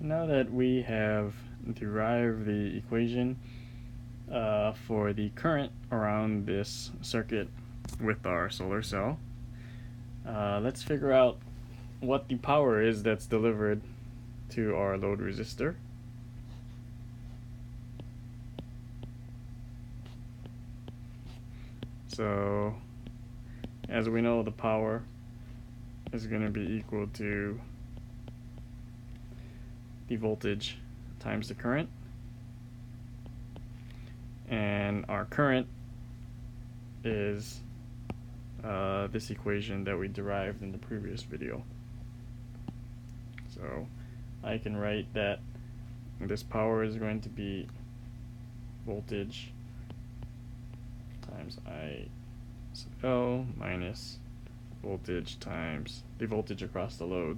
Now that we have derived the equation for the current around this circuit with our solar cell, let's figure out what the power is that's delivered to our load resistor. So, as we know, the power is going to be equal to the voltage times the current, and our current is this equation that we derived in the previous video. So I can write that this power is going to be voltage times I sub L minus voltage times the voltage across the load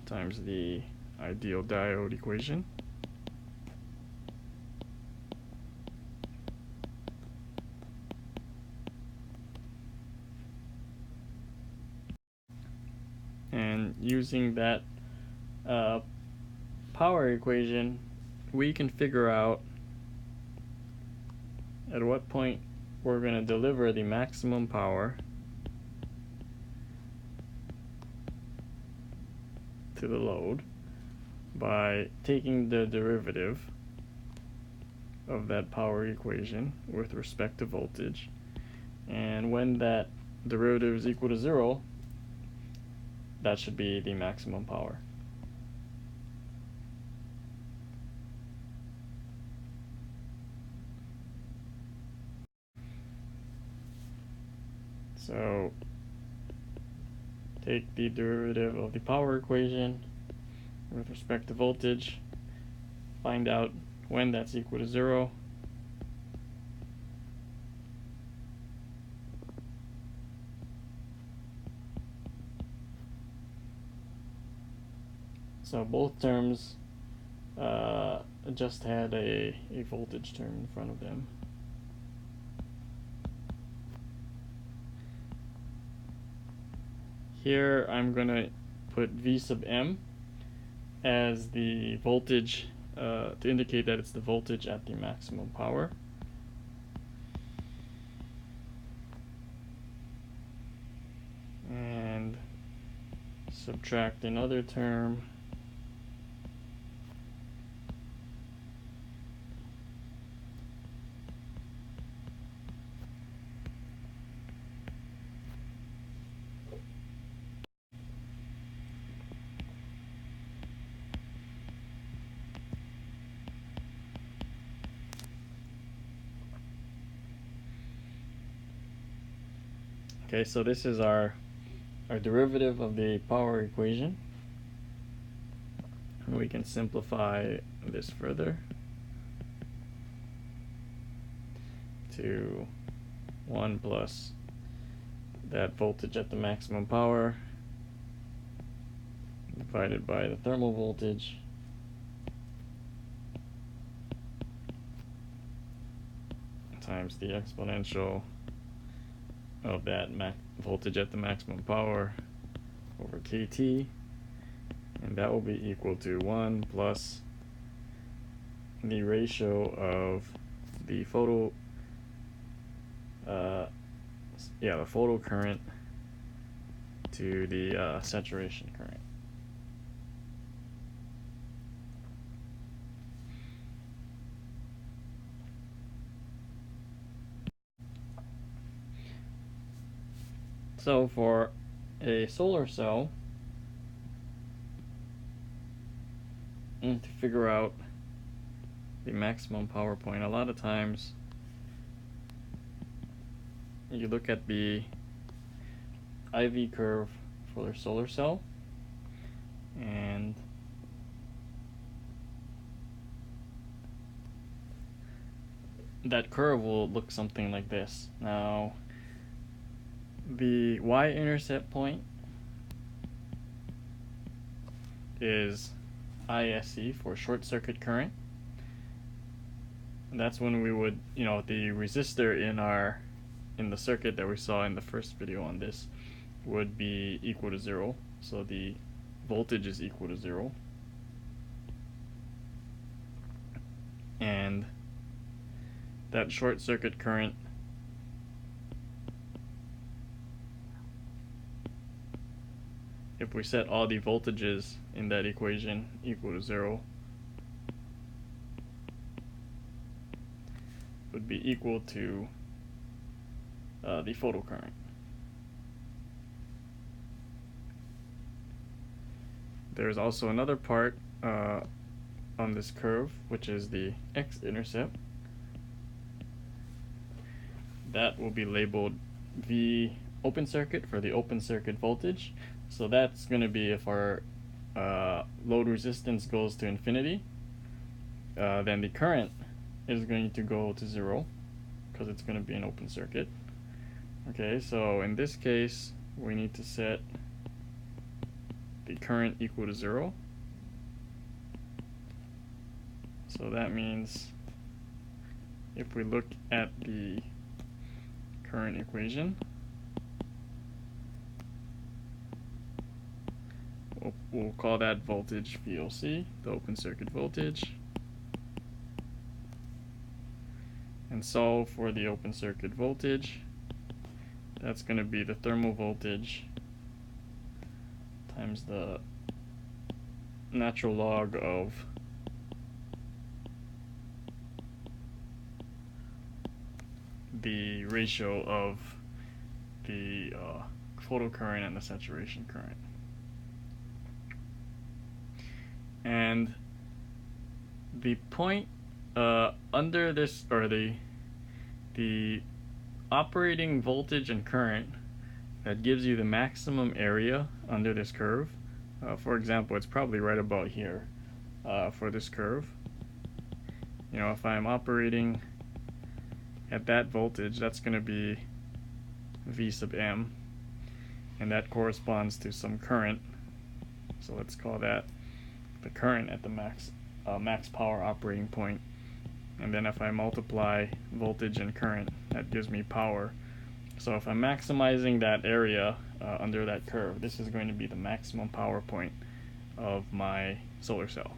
times the ideal diode equation. And using that power equation, we can figure out at what point we're going to deliver the maximum power to the load by taking the derivative of that power equation with respect to voltage. And when that derivative is equal to 0, that should be the maximum power. So take the derivative of the power equation with respect to voltage, find out when that's equal to 0, so both terms just had a voltage term in front of them. Here I'm going to put V sub m as the voltage to indicate that it's the voltage at the maximum power. And subtract another term Okay, so this is our derivative of the power equation. And we can simplify this further to 1 plus that voltage at the maximum power divided by the thermal voltage times the exponential of that voltage at the maximum power over kT, and that will be equal to 1 plus the ratio of the photo current to the saturation current. So for a solar cell, to figure out the maximum power point, a lot of times you look at the IV curve for their solar cell, and that curve will look something like this. Now, the y-intercept point is ISC for short circuit current. And that's when we would, the resistor in the circuit that we saw in the first video on this would be equal to 0. So the voltage is equal to 0. and that short circuit current if we set all the voltages in that equation equal to 0 would be equal to the photocurrent. There's also another part on this curve, which is the x-intercept. That will be labeled V open circuit for the open circuit voltage. So that's going to be if our load resistance goes to infinity, then the current is going to go to 0 because it's going to be an open circuit. Okay, so in this case we need to set the current equal to 0. So that means if we look at the current equation, we'll call that voltage VOC, the open circuit voltage, and solve for the open circuit voltage. That's going to be the thermal voltage times the natural log of the ratio of the photocurrent and the saturation current. And the point under this, or the operating voltage and current that gives you the maximum area under this curve, for example, it's probably right about here for this curve. You know, if I'm operating at that voltage, that's going to be V sub m, and that corresponds to some current. So let's call that the current at the max power operating point. And then if I multiply voltage and current, that gives me power. So if I'm maximizing that area under that curve, this is going to be the maximum power point of my solar cell.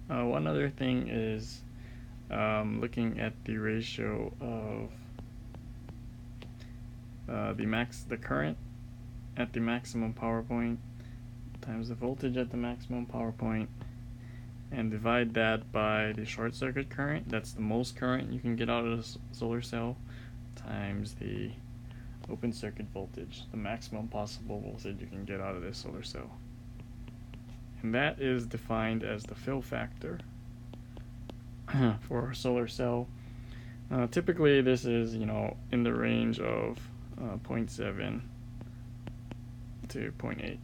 One other thing is looking at the ratio of the current at the maximum power point times the voltage at the maximum power point, and divide that by the short circuit current. That's the most current you can get out of the solar cell, times the open circuit voltage, the maximum possible voltage you can get out of this solar cell. And that is defined as the fill factor for a solar cell. Typically this is, you know, in the range of 0.7 to 0.8.